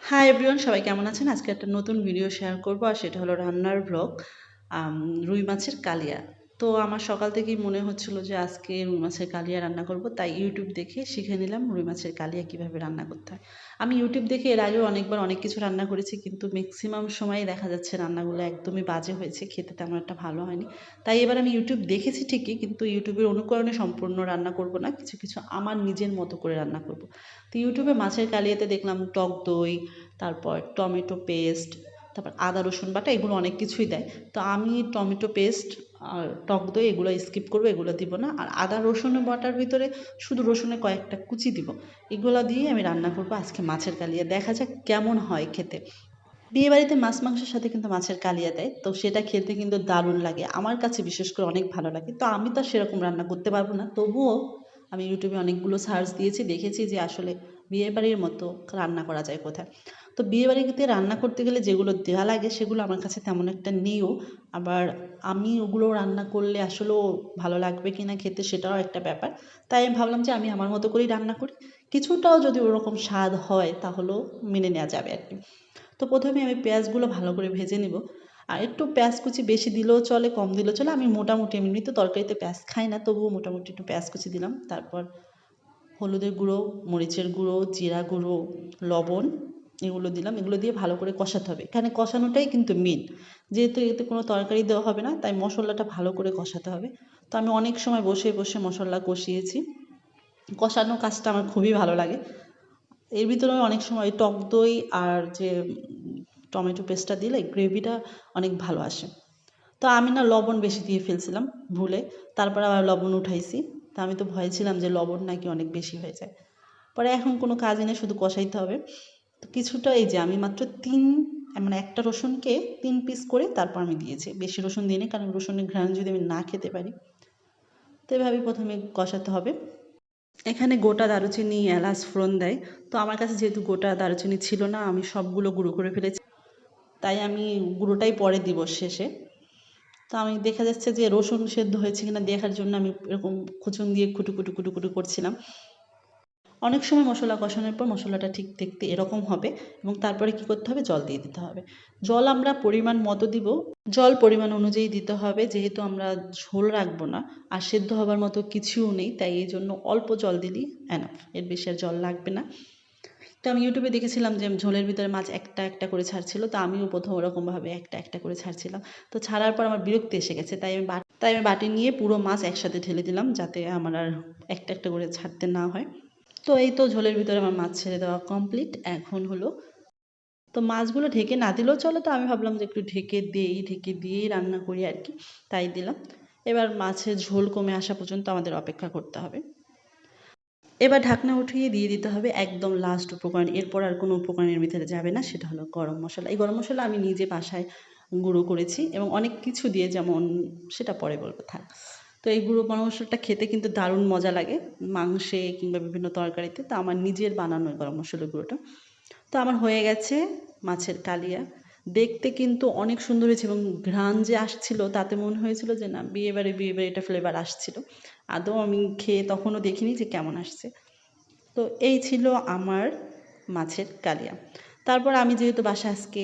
Hi everyone, সবাই কেমন আছেন? আজকে একটা নতুন ভিডিও শেয়ার করব, আর সেটা হলো রান্নার ভ্লগ। রুই মাছের কালিয়া। তো আমার সকাল থেকেই মনে হচ্ছিল যে আজকে রুই মাছের কালিয়া রান্না করব, তাই ইউটিউব দেখে শিখে নিলাম রুই মাছের কালিয়া কিভাবে রান্না করতে হয়। আমি ইউটিউব দেখে এর আগেও অনেকবার অনেক কিছু রান্না করেছি, কিন্তু ম্যাক্সিমাম সময়ই দেখা যাচ্ছে রান্নাগুলো একদমই বাজে হয়েছে, খেতে তেমন একটা ভালো হয়নি। তাই এবার আমি ইউটিউব দেখেছি ঠিকই, কিন্তু ইউটিউবের অনুকরণে সম্পূর্ণ রান্না করব না, কিছু কিছু আমার নিজের মতো করে রান্না করব। তো ইউটিউবে মাছের কালিয়াতে দেখলাম টক দই, তারপর টমেটো পেস্ট, তারপর আদা রসুন বাটা, এগুলো অনেক কিছুই দেয়। তো আমি টমেটো পেস্ট আর টক দই এগুলো স্কিপ করবো, এগুলো দিব না। আর আদা রসুন বাটার ভিতরে শুধু রসুনের কয়েকটা কুচি দিব। এগুলো দিয়ে আমি রান্না করবো আজকে মাছের কালিয়া। দেখা যাক কেমন হয় খেতে। বিয়ে বাড়িতে মাছ মাংসের সাথে কিন্তু মাছের কালিয়া দেয়, তো সেটা খেতে কিন্তু দারুণ লাগে, আমার কাছে বিশেষ করে অনেক ভালো লাগে। তো আমি তো আর সেরকম রান্না করতে পারবো না, তবুও আমি ইউটিউবে অনেকগুলো সার্চ দিয়েছি, দেখেছি যে আসলে বিয়ে বাড়ির মতো রান্না করা যায় কোথায়। তো বিয়ে বাড়িতে রান্না করতে গেলে যেগুলো দেওয়া লাগে সেগুলো আমার কাছে তেমন একটা নেইও। আবার আমি ওগুলো রান্না করলে আসলেও ভালো লাগবে কিনা খেতে, সেটাও একটা ব্যাপার। তাই আমি ভাবলাম যে আমি আমার মতো করেই রান্না করি, কিছুটাও যদি ওরকম স্বাদ হয় তাহলেও মেনে নেওয়া যাবে আর কি। তো প্রথমে আমি পেঁয়াজগুলো ভালো করে ভেজে নেব। আর একটু পেঁয়াজ কুচি বেশি দিলেও চলে, কম দিলেও চলে। আমি মোটামুটি, এমনি তো তরকারিতে পেঁয়াজ খাই না, তবুও মোটামুটি একটু পেঁয়াজ কুচি দিলাম। তারপর হলুদের গুঁড়ো, মরিচের গুঁড়ো, জিরা গুঁড়ো, লবণ, এগুলো দিলাম। এগুলো দিয়ে ভালো করে কষাতে হবে। এখানে কষানোটাই কিন্তু মেন। যেহেতু এতে কোনো তরকারি দেওয়া হবে না, তাই মশলাটা ভালো করে কষাতে হবে। তো আমি অনেক সময় বসে বসে মশলা কষিয়েছি। কষানো কাজটা আমার খুবই ভালো লাগে। এর ভিতরে অনেক সময় টক দই আর যে টমেটো পেস্টটা দিলে গ্রেভিটা অনেক ভালো আসে। তো আমি না লবণ বেশি দিয়ে ফেলছিলাম ভুলে, তারপর আবার লবণ উঠাইছি। তো আমি তো ভয় ছিলাম যে লবণ নাকি অনেক বেশি হয়ে যায়। পরে এখন কোনো কাজই নেই, শুধু কষাইতে হবে। তো কিছুটা, এই যে আমি মাত্র মানে একটা রসুনকে 3 পিস করে তারপর আমি দিয়েছি, বেশি রসুন দিইনি, কারণ রসুনের ঘ্রাণ যদি আমি না খেতে পারি। তো এভাবেই প্রথমে কষাতে হবে। এখানে গোটা দারুচিনি, এলাচ ফোড়ন দেয়। তো আমার কাছে যেহেতু গোটা দারুচিনি ছিল না, আমি সবগুলো গুঁড়ো করে ফেলেছি, তাই আমি গুঁড়োটাই পরে দিব শেষে। তো আমি দেখা যাচ্ছে যে রসুন সেদ্ধ হয়েছে কিনা দেখার জন্য আমি এরকম খুঁচুন দিয়ে কুটু কুটু কুটু কুটু করছিলাম। অনেক সময় মশলা কষানোর পর মশলাটা ঠিক দেখতে এরকম হবে, এবং তারপরে কি করতে হবে, জল দিয়ে দিতে হবে। জল আমরা পরিমাণ মতো দিব। জল পরিমাণ অনুযায়ী দিতে হবে, যেহেতু আমরা ঝোল রাখবো না আর সেদ্ধ হবার মতো কিছুও নেই, তাই এই জন্য অল্প জল দিলেই এনাফ, এর বেশি আর জল লাগবে না। তো আমি ইউটিউবে দেখেছিলাম যে ঝোলের ভিতরে মাছ একটা একটা করে ছাড়ছিল, তো আমিও প্রথম ওরকমভাবে একটা একটা করে ছাড়ছিলাম। তো ছাড়ার পর আমার বিরক্তি এসে গেছে, তাই আমি বাটি নিয়ে পুরো মাছ একসাথে ঢেলে দিলাম, যাতে আমার আর একটা একটা করে ছাড়তে না হয়। তো এই তো ঝোলের ভিতরে আমার মাছ ছেড়ে দেওয়া কমপ্লিট। এখন হলো, তো মাছগুলো ঢেকে না দিলেও চলে, তো আমি ভাবলাম যে একটু ঢেকে দিয়েই রান্না করি আর কি, তাই দিলাম। এবার মাছের ঝোল কমে আসা পর্যন্ত আমাদের অপেক্ষা করতে হবে। এবার ঢাকনা উঠিয়ে দিয়ে দিতে হবে একদম লাস্ট উপকরণ। এরপর আর কোনো উপকরণের ভিতরে যাবে না, সেটা হলো গরম মশলা। এই গরম মশলা আমি নিজে বাসায় গুঁড়ো করেছি, এবং অনেক কিছু দিয়ে, যেমন সেটা পরে বলবো, থাক। তো এই গরম মশলাটা খেতে কিন্তু দারুণ মজা লাগে মাংসে কিংবা বিভিন্ন তরকারিতে। তো আমার নিজের বানানো এই গরম মশলা গুঁড়োটা। তো আমার হয়ে গেছে মাছের কালিয়া। দেখতে কিন্তু অনেক সুন্দর হয়েছে, এবং ঘ্রাণ যে আসছিল তাতে মনে হয়েছিল যে না, বিয়েবাড়ি এটা ফ্লেভার আসছিল। আদৌ আমি খেয়ে তখনও দেখিনি যে কেমন আসছে। তো এই ছিল আমার মাছের কালিয়া। তারপর আমি যেহেতু বাসায় আজকে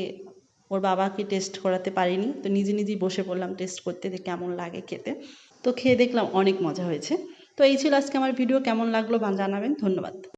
ওর বাবাকে টেস্ট করাতে পারিনি, তো নিজে নিজেই বসে পড়লাম টেস্ট করতে যে কেমন লাগে খেতে। তো খেয়ে দেখলাম অনেক মজা হয়েছে। তো এই ছিল আজকে আমার ভিডিও, কেমন লাগলো জানাবেন। ধন্যবাদ।